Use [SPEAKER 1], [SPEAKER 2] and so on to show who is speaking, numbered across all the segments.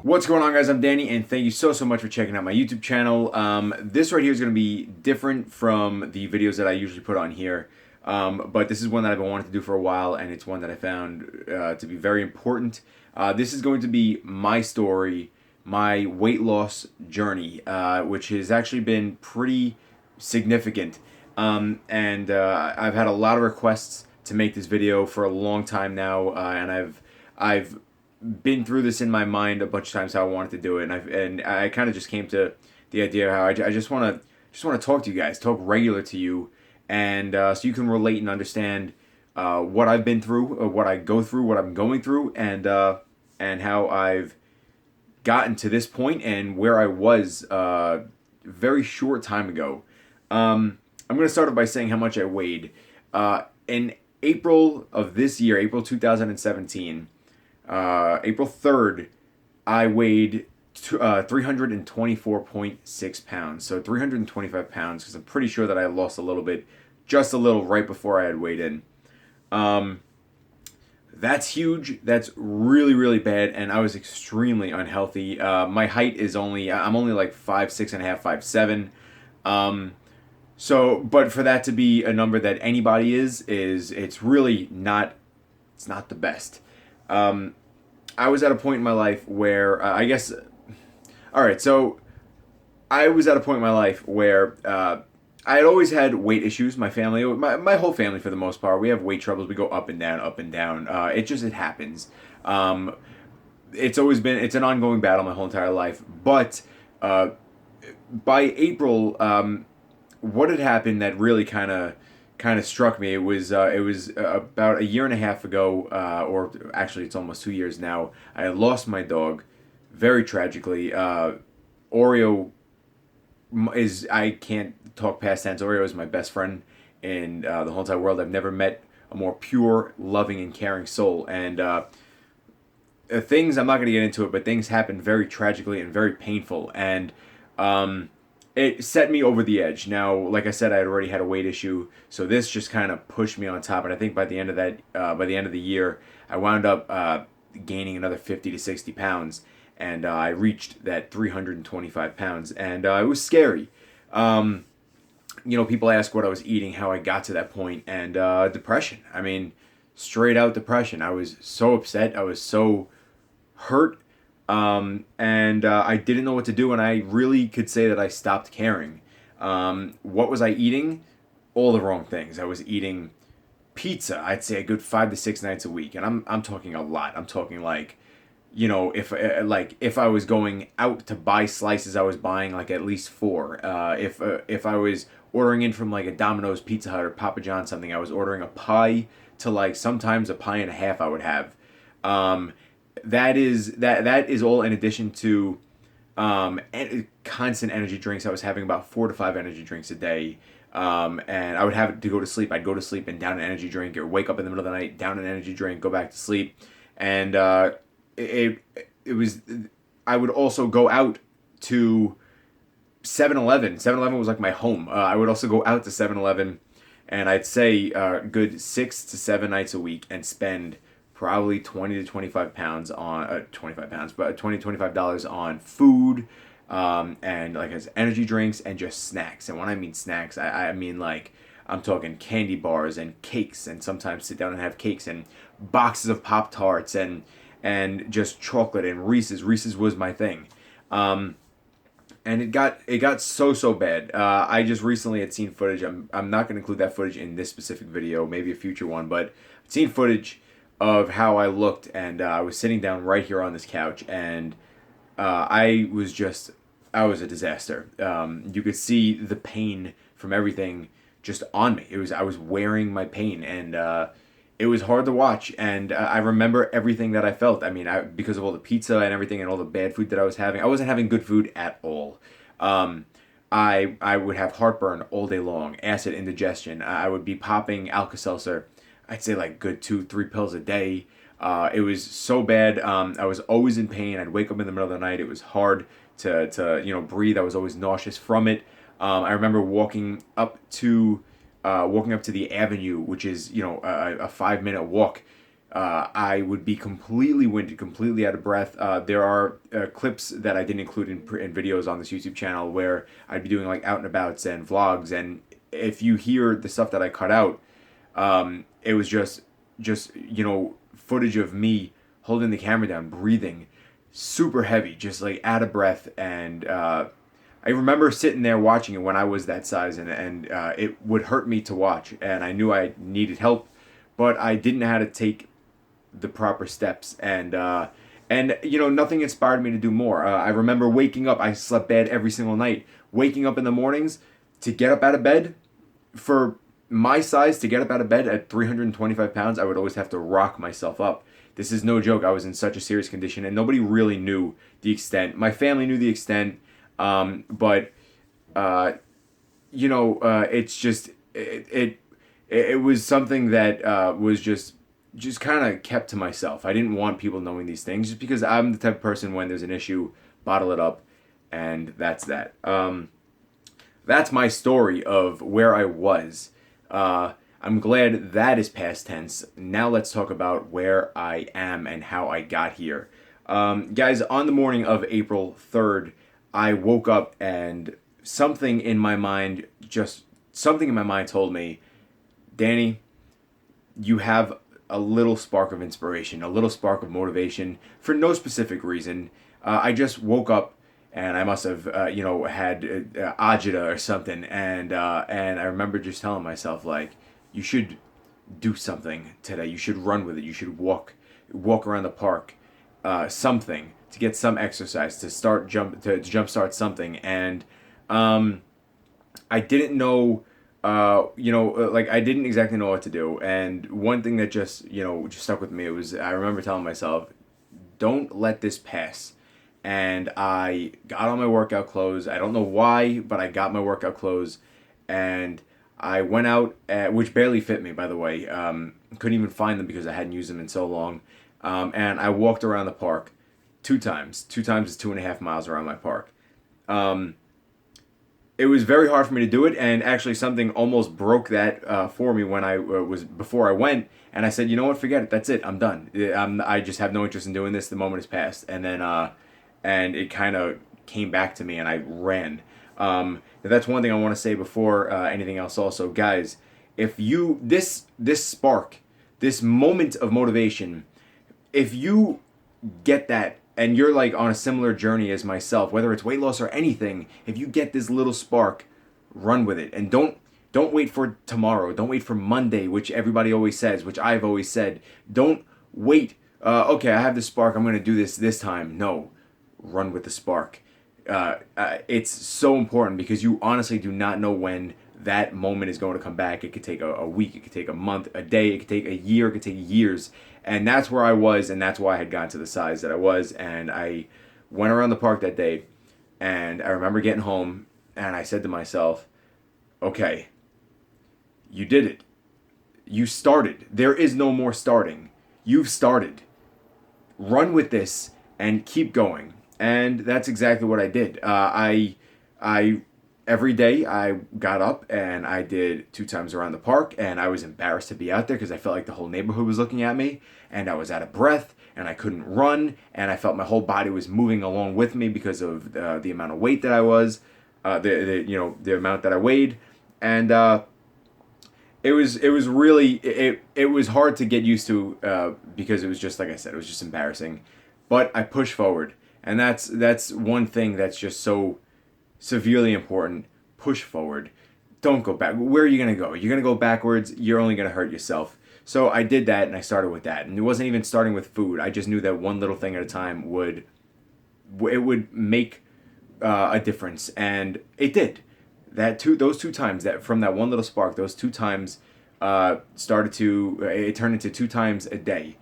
[SPEAKER 1] What's going on, guys? I'm Danny, and thank you so much for checking out my YouTube channel. This right here is going to be different from the videos that I usually put on here, but this is one that I've been wanting to do for a while, and it's one that I found to be very important. This is going to be my story, my weight loss journey, which has actually been pretty significant, and I've had a lot of requests to make this video for a long time now, and I've been through this in my mind a bunch of times how I wanted to do it, and I kind of just came to the idea how I just want to talk to you guys, talk regular to you, and so you can relate and understand what I've been through, what I go through, what I'm going through, and how I've gotten to this point and where I was very short time ago. I'm going to start off by saying how much I weighed. In April of this year, April 2017, April 3rd, I weighed 324.6 pounds. So 325 pounds, because I'm pretty sure that I lost a little bit, just a little, right before I had weighed in. That's huge. That's really bad, and I was extremely unhealthy. My height is I'm only like 5'6.5", 5'7". So, but for that to be a number that anybody it's really not, it's not the best. I was at a point in my life where alright, so I was at a point in my life where I had always had weight issues. My family, my whole family for the most part, we have weight troubles. We go up and down, up and down. It happens. It's an ongoing battle my whole entire life. But by April, what had happened that really kind of struck me. It was about a year and a half ago, or actually it's almost 2 years now. I had lost my dog, very tragically. Oreo I can't talk past tense. Oreo is my best friend in the whole entire world. I've never met a more pure, loving, and caring soul. And things, I'm not going to get into it, but things happened very tragically and very painful. And it set me over the edge. Now, like I said, I had already had a weight issue, so this just kind of pushed me on top. And I think by the end of the year, I wound up gaining another 50 to 60 pounds, and I reached that 325 pounds, and it was scary. People ask what I was eating, how I got to that point, and depression. I mean, straight out depression. I was so upset. I was so hurt. And I didn't know what to do, and I really could say that I stopped caring. What was I eating? All the wrong things. I was eating pizza, I'd say a good 5 to 6 nights a week, and I'm talking a lot. I'm talking like, if I was going out to buy slices, I was buying like at least 4. If I was ordering in from like a Domino's, Pizza Hut, or Papa John's something, I was ordering a pie to like sometimes a pie and a half I would have. That is all in addition to constant energy drinks. I was having about 4 to 5 energy drinks a day, and I would have to go to sleep. I'd go to sleep and down an energy drink, or wake up in the middle of the night, down an energy drink, go back to sleep, and it was. I would also go out to 7-Eleven. 7-Eleven was like my home. I would also go out to 7-Eleven, and I'd say good 6 to 7 nights a week, and spend probably 20 to 25 pounds on 25 pounds, but $20 to $25 on food, and like as energy drinks and just snacks. And when I mean snacks, I mean like I'm talking candy bars and cakes, and sometimes sit down and have cakes, and boxes of Pop-Tarts, and just chocolate and Reese's. Reese's was my thing. And it got so bad. I just recently had seen footage. I'm not going to include that footage in this specific video, maybe a future one, but I've seen footage of how I looked, and I was sitting down right here on this couch, and I was a disaster. You could see the pain from everything just on me. I was wearing my pain, and it was hard to watch. And I remember everything that I felt. I mean, because of all the pizza and everything and all the bad food that I was having, I wasn't having good food at all. I would have heartburn all day long, acid indigestion. I would be popping Alka-Seltzer, I'd say like good 2-3 pills a day. It was so bad. I was always in pain. I'd wake up in the middle of the night. It was hard to breathe. I was always nauseous from it. I remember walking up to the avenue, which is a 5-minute walk I would be completely winded, completely out of breath. There are clips that I didn't include in videos on this YouTube channel where I'd be doing like out and abouts and vlogs, and if you hear the stuff that I cut out, it was just footage of me holding the camera down, breathing super heavy, just like out of breath. And I remember sitting there watching it when I was that size, and it would hurt me to watch, and I knew I needed help, but I didn't know how to take the proper steps. And nothing inspired me to do more. I remember waking up. I slept bad every single night. Waking up in the mornings to get up out of bed, for my size, to get up out of bed at 325 pounds, I would always have to rock myself up. This is no joke. I was in such a serious condition, and nobody really knew the extent. My family knew the extent, but it's just it was something that was just kind of kept to myself. I didn't want people knowing these things, just because I'm the type of person, when there's an issue, bottle it up, and that's that. That's my story of where I was. I'm glad that is past tense. Now let's talk about where I am and how I got here. Guys, on the morning of April 3rd, I woke up and something in my mind told me, Danny, you have a little spark of inspiration, a little spark of motivation, for no specific reason. I just woke up, and I must have, had agita or something, and I remember just telling myself, like, you should do something today. You should run with it. You should walk around the park, something to get some exercise, to jumpstart something. And I didn't know, I didn't exactly know what to do. And one thing that just stuck with me, I remember telling myself, don't let this pass. And I got on my workout clothes. I don't know why, but I got my workout clothes, and I went out, which barely fit me, by the way. Couldn't even find them because I hadn't used them in so long. And I walked around the park 2 times. 2 times is 2.5 miles around my park. It was very hard for me to do it, and actually something almost broke that for me when before I went. And I said, you know what, forget it. That's it. I'm done. I just have no interest in doing this. The moment has passed. And then and it kind of came back to me, and I ran. That's one thing I want to say before anything else. Also, guys, if you this spark, this moment of motivation, if you get that, and you're like on a similar journey as myself, whether it's weight loss or anything, if you get this little spark, run with it, and don't wait for tomorrow. Don't wait for Monday, which everybody always says, which I've always said. Don't wait. Okay, I have this spark. I'm going to do this time. No, run with the spark. It's so important, because you honestly do not know when that moment is going to come back. It could take a week, it could take a month, a day, it could take a year, it could take years. And that's where I was, and that's why I had gotten to the size that I was. And I went around the park that day, and I remember getting home, and I said to myself, okay, you did it. You started. There is no more starting. You've started. Run with this and keep going. And that's exactly what I did. I every day I got up and I did 2 times around the park, and I was embarrassed to be out there because I felt like the whole neighborhood was looking at me, and I was out of breath, and I couldn't run, and I felt my whole body was moving along with me because of the amount of weight that I was, the amount that I weighed, and it was really it was hard to get used to because it was just, like I said, it was just embarrassing, but I pushed forward. And that's one thing that's just so severely important. Push forward. Don't go back. Where are you going to go? You're going to go backwards. You're only going to hurt yourself. So I did that, and I started with that. And it wasn't even starting with food. I just knew that one little thing at a time would make a difference. And it did. Those 2 times, that from that one little spark, those 2 times it turned into 2 times a day.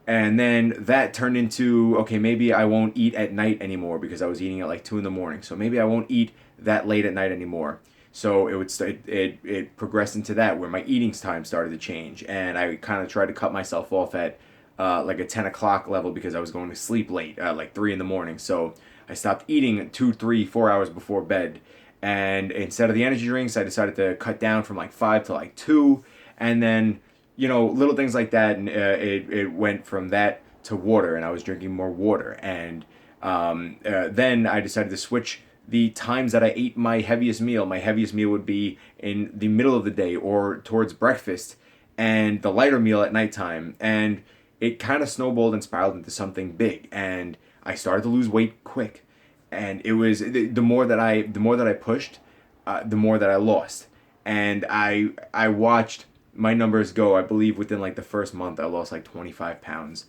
[SPEAKER 1] And then that turned into, okay, maybe I won't eat at night anymore, because I was eating at like 2 a.m. So maybe I won't eat that late at night anymore. So it progressed into that, where my eating time started to change. And I kind of tried to cut myself off at like a 10 o'clock level, because I was going to sleep late, like 3 a.m. So I stopped eating 2, 3, 4 hours before bed. And instead of the energy drinks, I decided to cut down from like 5 to like 2. And then little things like that, and it went from that to water, and I was drinking more water, and then I decided to switch the times that I ate my heaviest meal. My heaviest meal would be in the middle of the day or towards breakfast, and the lighter meal at nighttime. And it kind of snowballed and spiraled into something big. And I started to lose weight quick. And it was the more that I pushed, the more that I lost. And I watched my numbers go. I believe within like the first month, I lost like 25 pounds,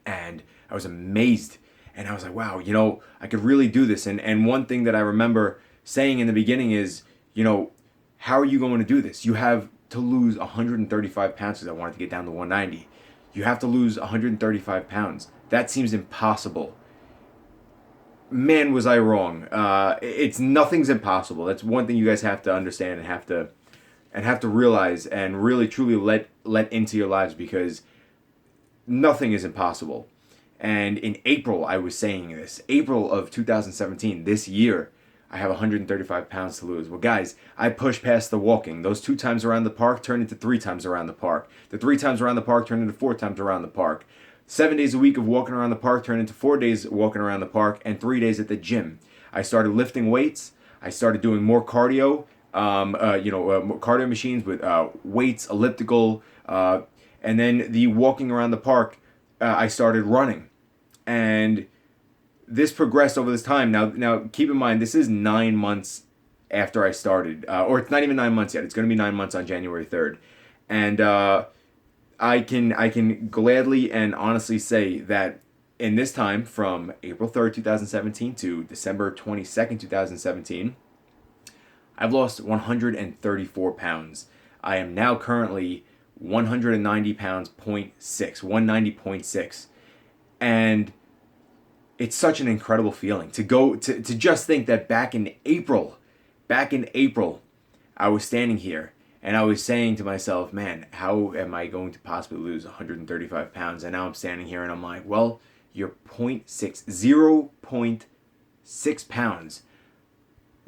[SPEAKER 1] and I was amazed. And I was like, wow, I could really do this. And one thing that I remember saying in the beginning is, how are you going to do this? You have to lose 135 pounds, because I wanted to get down to 190. You have to lose 135 pounds. That seems impossible. Man, was I wrong. Nothing's impossible. That's one thing you guys have to understand and have to realize and really truly let into your lives, because nothing is impossible. And in April, I was saying this. April of 2017, this year, I have 135 pounds to lose. Well, guys, I pushed past the walking. Those 2 times around the park turned into 3 times around the park. The 3 times around the park turned into 4 times around the park. 7 days a week of walking around the park turned into 4 days walking around the park, and 3 days at the gym. I started lifting weights. I started doing more cardio, cardio machines with weights, elliptical, and then the walking around the park, I started running. And this progressed over this time. Now keep in mind, this is 9 months after I started, or it's not even 9 months yet. It's going to be 9 months on January 3rd, and I can gladly and honestly say that in this time, from April 3rd, 2017 to December 22nd, 2017, I've lost 134 pounds. I am now currently 190 pounds, 190.6. And it's such an incredible feeling to go to just think that back in April, I was standing here and I was saying to myself, man, how am I going to possibly lose 135 pounds? And now I'm standing here and I'm like, well, you're 0.6 pounds,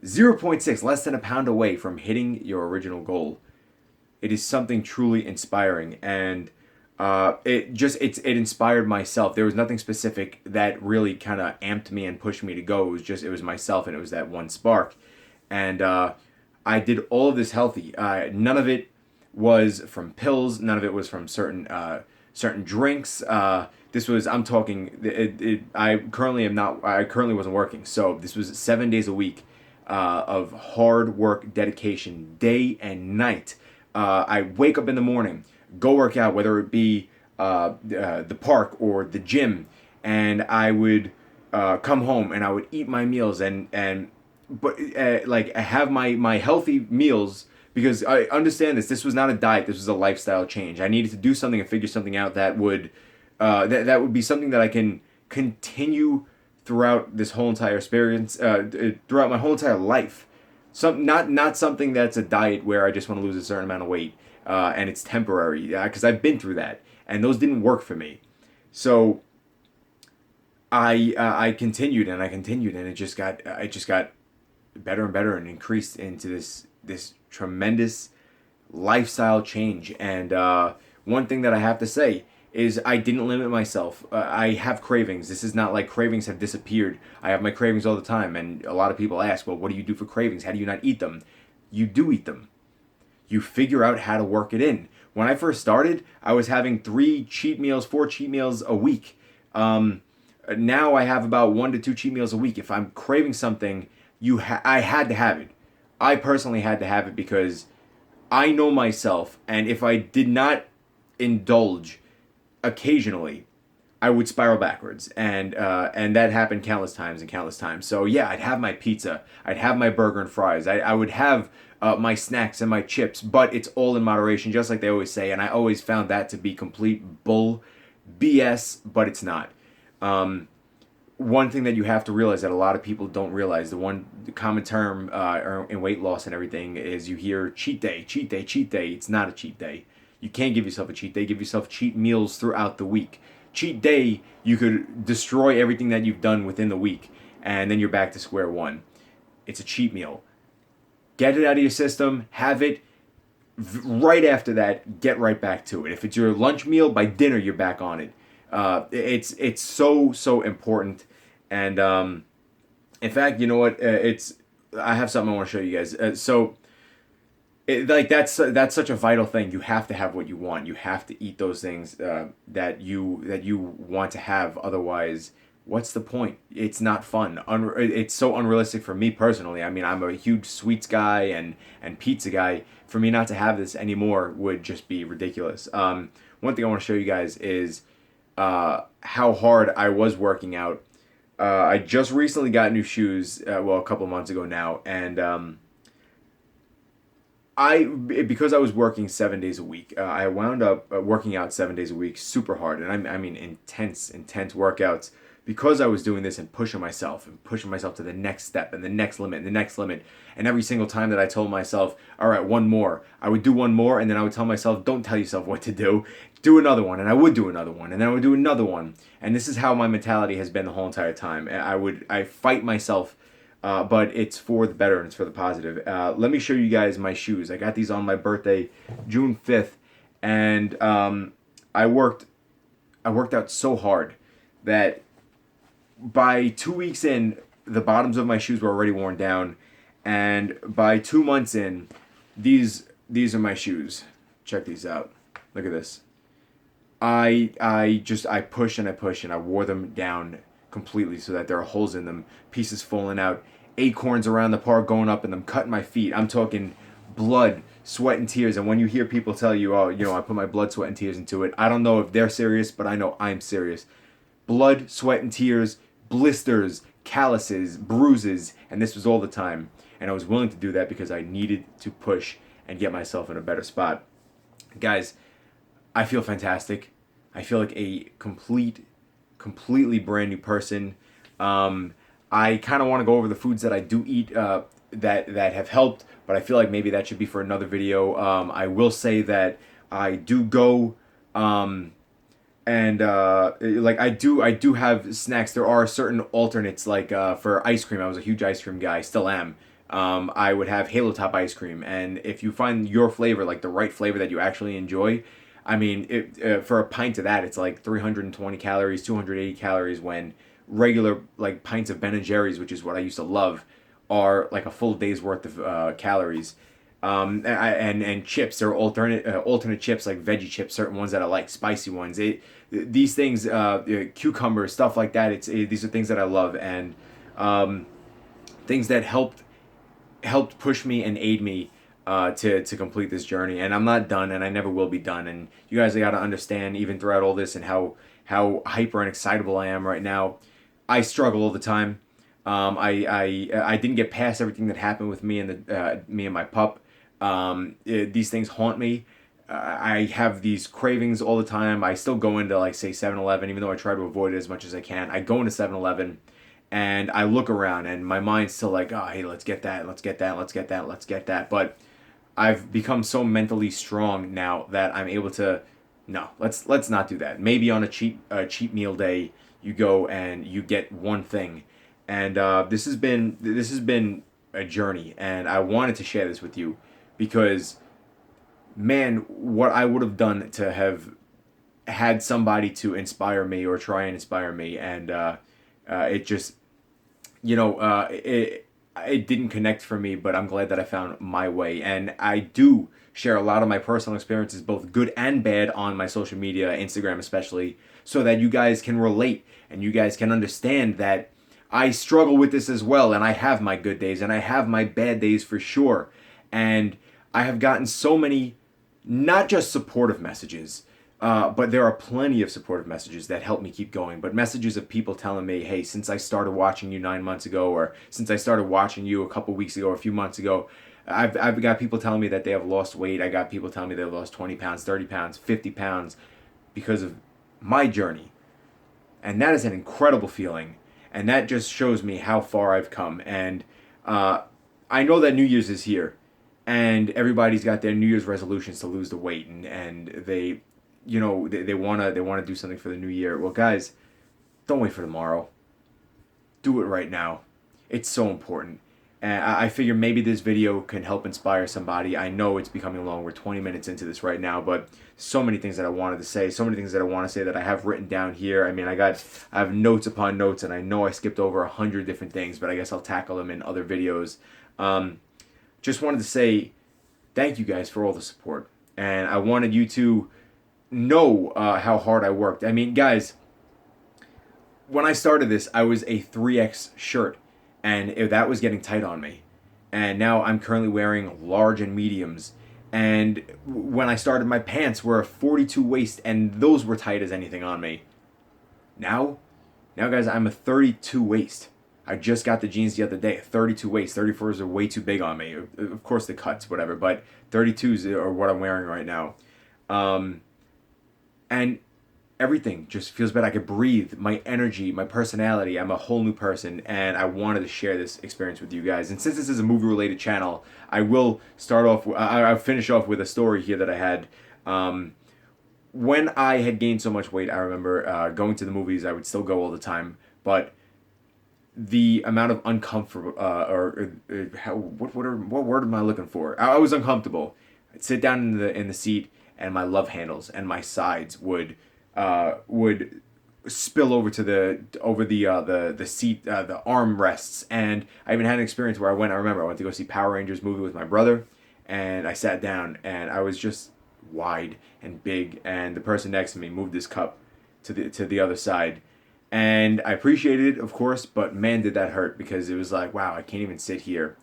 [SPEAKER 1] 0.6, less than a pound away from hitting your original goal. It is something truly inspiring, and it inspired myself. There was nothing specific that really kind of amped me and pushed me to go. It was myself, and it was that one spark. And I did all of this healthy. None of it was from pills. None of it was from certain drinks. This was, I'm talking, I currently wasn't working. So this was 7 days a week of hard work, dedication, day and night. I wake up in the morning, go work out, whether it be the park or the gym, and I would come home and I would eat my meals but I have my healthy meals, because I understand this was not a diet. This was a lifestyle change. I needed to do something and figure something out that would that would be something that I can continue throughout this whole entire experience, throughout my whole entire life. Not something that's a diet where I just want to lose a certain amount of weight and it's temporary, because I've been through that and those didn't work for me. So I continued and it just got better and better and increased into this tremendous lifestyle change. And one thing that I have to say is I didn't limit myself. I have cravings. This is not like cravings have disappeared. I have my cravings all the time, and a lot of people ask, well, what do you do for cravings? How do you not eat them? You do eat them. You figure out how to work it in. When I first started, I was having 4 cheat meals a week. Now I have about 1 to 2 cheat meals a week. If I'm craving something, I had to have it. I personally had to have it because I know myself, and if I did not indulge occasionally, I would spiral backwards, and that happened countless times. So yeah, I'd have my pizza, I'd have my burger and fries, I would have my snacks and my chips, but it's all in moderation, just like they always say, and I always found that to be complete bull BS, but it's not. One thing that you have to realize that a lot of people don't realize, the common term in weight loss and everything is you hear cheat day. It's not a cheat day. You can't give yourself a cheat day. Give yourself cheat meals throughout the week. Cheat day, you could destroy everything that you've done within the week, and then you're back to square one. It's a cheat meal. Get it out of your system. Have it. right after that, get right back to it. If it's your lunch meal, by dinner you're back on it. It's so important. And in fact, you know what? It's I have something I want to show you guys. Like that's such a vital thing. You have to have what you want. You have to eat those things that you want to have. Otherwise, what's the point? It's not fun. It's so unrealistic for me personally. I mean, I'm a huge sweets guy and pizza guy. For me not to have this anymore would just be ridiculous. One thing I want to show you guys is how hard I was working out. I just recently got new shoes. Well, a couple months ago now, and because I was working 7 days a week, I wound up working out 7 days a week, super hard, and I mean intense workouts. Because I was doing this and pushing myself to the next step and the next limit and the next limit, and every single time that I told myself, all right, one more, I would do one more, and then I would tell myself, don't tell yourself what to do another one, and I would do another one, and then I would do another one, and this is how my mentality has been the whole entire time. I fight myself. But it's for the better and it's for the positive. Let me show you guys my shoes. I got these on my birthday, June 5th, and I worked out so hard that by 2 weeks in, the bottoms of my shoes were already worn down, and by 2 months in, these are my shoes. Check these out. Look at this. I push and I push and I wore them down completely so that there are holes in them, pieces falling out, acorns around the park going up in them, cutting my feet. I'm talking blood, sweat, and tears. And when you hear people tell you, oh, I put my blood, sweat, and tears into it, I don't know if they're serious, but I know I'm serious. Blood, sweat, and tears, blisters, calluses, bruises, and this was all the time. And I was willing to do that because I needed to push and get myself in a better spot. Guys, I feel fantastic. I feel like a completely brand new person. I kind of want to go over the foods that I do eat that have helped, but I feel like maybe that should be for another video. I will say that I do go like I do have snacks. There are certain alternates, like for ice cream. I was a huge ice cream guy, still am. I would have Halo Top ice cream, and if you find your flavor, like the right flavor that you actually enjoy, I mean, for a pint of that, it's like 320 calories, 280 calories, when regular like pints of Ben and Jerry's, which is what I used to love, are like a full day's worth of calories. And chips, there are alternate chips, like veggie chips, certain ones that I like, spicy ones. These things, cucumbers, stuff like that. These are things that I love, and things that helped push me and aid me to complete this journey. And I'm not done, and I never will be done. And you guys got to understand, even throughout all this, and how hyper and excitable I am right now. I struggle all the time. I didn't get past everything that happened with me and me and my pup. These things haunt me. I have these cravings all the time. I still go into, like, say, 7-Eleven, even though I try to avoid it as much as I can. I go into 7-Eleven and I look around, and my mind's still like, oh, hey, let's get that, let's get that, let's get that, let's get that. But I've become so mentally strong now that I'm able to, no, let's not do that. Maybe on a cheap meal day, you go and you get one thing. And this has been a journey, and I wanted to share this with you because, man, what I would have done to have had somebody to inspire me or try and inspire me, and it just, it didn't connect for me, but I'm glad that I found my way. And I do share a lot of my personal experiences, both good and bad, on my social media, Instagram especially, so that you guys can relate and you guys can understand that I struggle with this as well, and I have my good days and I have my bad days for sure. And I have gotten so many, not just supportive messages, but there are plenty of supportive messages that help me keep going. But messages of people telling me, hey, since I started watching you 9 months ago, or since I started watching you a couple weeks ago or a few months ago, I've got people telling me that they have lost weight. I got people telling me they've lost 20 pounds, 30 pounds, 50 pounds because of my journey. And that is an incredible feeling. And that just shows me how far I've come. And I know that New Year's is here. And everybody's got their New Year's resolutions to lose the weight. And they want to do something for the new year. Well, guys, don't wait for tomorrow. Do it right now. It's so important. And I figure maybe this video can help inspire somebody. I know it's becoming long. We're 20 minutes into this right now, but so many things that I wanted to say, so many things that I want to say that I have written down here. I mean, I have notes upon notes, and I know I skipped over 100 different things, but I guess I'll tackle them in other videos. Just wanted to say thank you guys for all the support, and I wanted you to know how hard I worked. I mean, guys, when I started this, I was a 3X shirt, and that was getting tight on me. And now I'm currently wearing large and mediums. And when I started, my pants were a 42 waist, and those were tight as anything on me. Now, guys, I'm a 32 waist. I just got the jeans the other day, a 32 waist. 34s are way too big on me. Of course, the cuts, whatever, but 32s are what I'm wearing right now. And everything just feels better. I could breathe. My energy, my personality. I'm a whole new person, and I wanted to share this experience with you guys. And since this is a movie-related channel, I will start off. I'll finish off with a story here that I had. When I had gained so much weight, I remember going to the movies. I would still go all the time, but the amount of uncomfortable what word am I looking for? I was uncomfortable. I'd sit down in the seat, and my love handles and my sides would spill over to the seat, the arm rests. And I even had an experience where I remember I went to go see Power Rangers movie with my brother, and I sat down, and I was just wide and big, and the person next to me moved his cup to the other side. And I appreciated it, of course, but man, did that hurt, because it was like, wow, I can't even sit here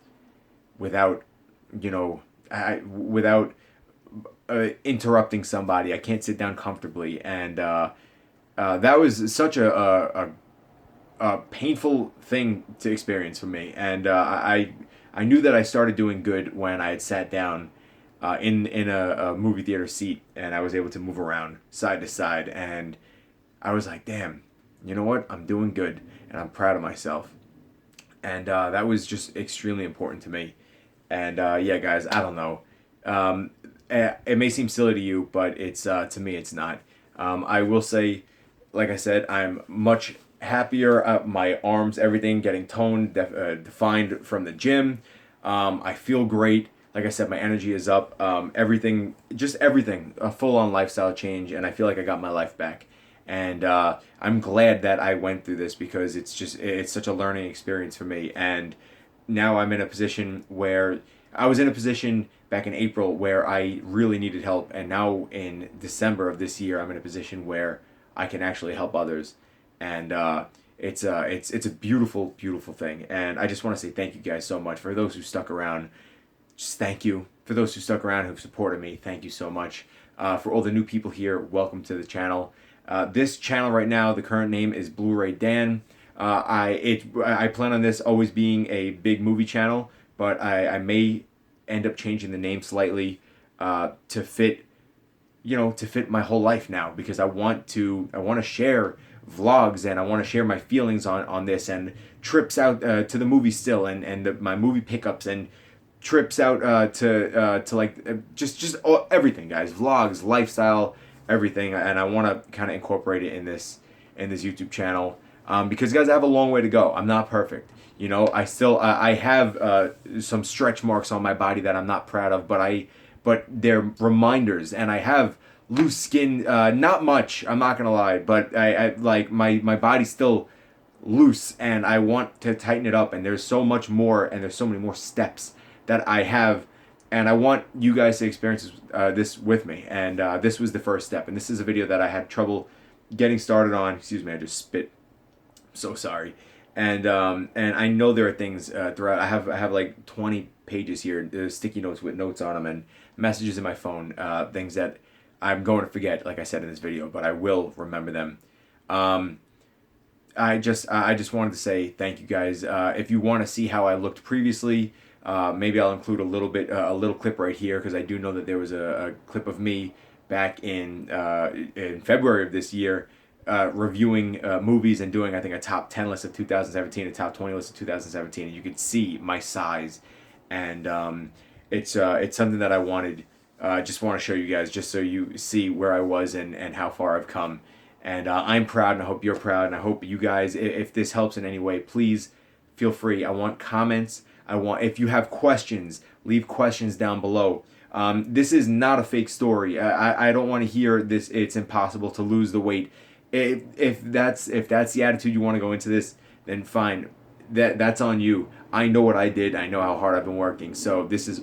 [SPEAKER 1] without, without interrupting somebody. I can't sit down comfortably, and that was such a painful thing to experience for me. And I knew that I started doing good when I had sat down in a movie theater seat, and I was able to move around side to side, and I was like, damn. You know what? I'm doing good, and I'm proud of myself. And that was just extremely important to me. And yeah, guys, I don't know. It may seem silly to you, but it's to me, it's not. I will say, like I said, I'm much happier. My arms, everything, getting toned, defined from the gym. I feel great. Like I said, my energy is up. Everything, a full-on lifestyle change, and I feel like I got my life back. And I'm glad that I went through this, because it's such a learning experience for me. And now I'm in a position where I was in a position back in April where I really needed help. And now in December of this year, I'm in a position where I can actually help others. And it's a beautiful, beautiful thing. And I just want to say thank you guys so much. For those who stuck around, just thank you. For those who stuck around, who've supported me, thank you so much. For all the new people here, welcome to the channel. This channel right now, the current name is Bluray Dan. I plan on this always being a big movie channel, but I may end up changing the name slightly to fit my whole life now, because I want to share vlogs, and I want to share my feelings on this, and trips out to the movies still, and my movie pickups, and trips out to like just everything, guys, vlogs, lifestyle, everything. And I want to kind of incorporate it in this YouTube channel, because guys, I have a long way to go. I'm not perfect. I have some stretch marks on my body that I'm not proud of, but they're reminders. And I have loose skin, not much, I'm not gonna lie, but I like my body's still loose, and I want to tighten it up. And there's so much more, and there's so many more steps that I have. And I want you guys to experience this with me. And this was the first step. And this is a video that I had trouble getting started on. Excuse me, I just spit. I'm so sorry. And I know there are things throughout. I have like 20 pages here, sticky notes with notes on them, and messages in my phone, things that I'm going to forget, like I said in this video, but I will remember them. I just wanted to say thank you guys. If you want to see how I looked previously, maybe I'll include a little clip right here, because I do know that there was a clip of me back in February of this year, reviewing movies and doing, I think, a top 10 list of 2017, a top 20 list of 2017, and you could see my size. And it's something that I wanted, just want to show you guys, just so you see where I was and how far I've come. And I'm proud, and I hope you're proud, and I hope you guys, if this helps in any way, please feel free. I want comments. If you have questions, leave questions down below. This is not a fake story. I don't want to hear this. It's impossible to lose the weight. If that's the attitude you want to go into this, then fine. That's on you. I know what I did. I know how hard I've been working. So this is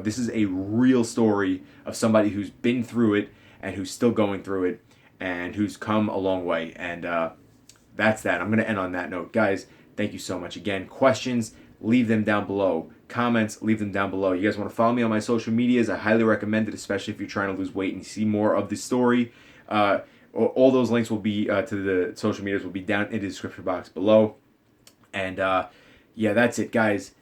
[SPEAKER 1] this is a real story of somebody who's been through it and who's still going through it and who's come a long way. And that's that. I'm gonna end on that note, guys. Thank you so much again. Questions, leave them down below. Comments, leave them down below. You guys want to follow me on my social medias? I highly recommend it, especially if you're trying to lose weight and see more of this story. All those links will be to the social medias will be down in the description box below. And yeah, that's it, guys.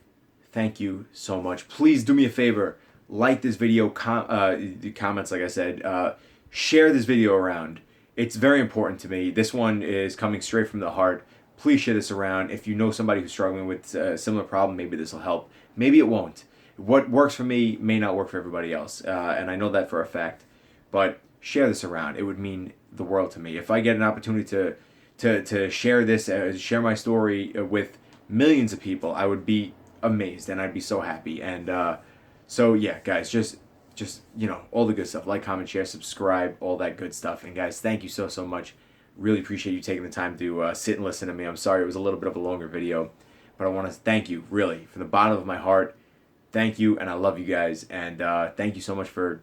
[SPEAKER 1] Thank you so much. Please do me a favor. Like this video. Comments, like I said. Share this video around. It's very important to me. This one is coming straight from the heart. Please share this around. If you know somebody who's struggling with a similar problem, maybe this will help. Maybe it won't. What works for me may not work for everybody else. And I know that for a fact. But share this around. It would mean the world to me. If I get an opportunity to share this, share my story with millions of people, I would be amazed and I'd be so happy. And so yeah, guys, just all the good stuff. Like, comment, share, subscribe, all that good stuff. And guys, thank you so much. Really appreciate you taking the time to sit and listen to me. I'm sorry it was a little bit of a longer video, but I want to thank you, really, from the bottom of my heart. Thank you, and I love you guys. And thank you so much for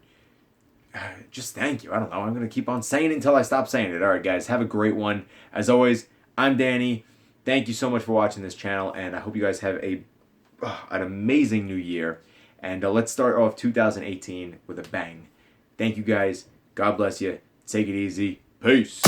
[SPEAKER 1] just thank you. I don't know. I'm going to keep on saying it until I stop saying it. All right, guys, have a great one. As always, I'm Danny. Thank you so much for watching this channel, and I hope you guys have an amazing new year. And let's start off 2018 with a bang. Thank you, guys. God bless you. Take it easy. Peace.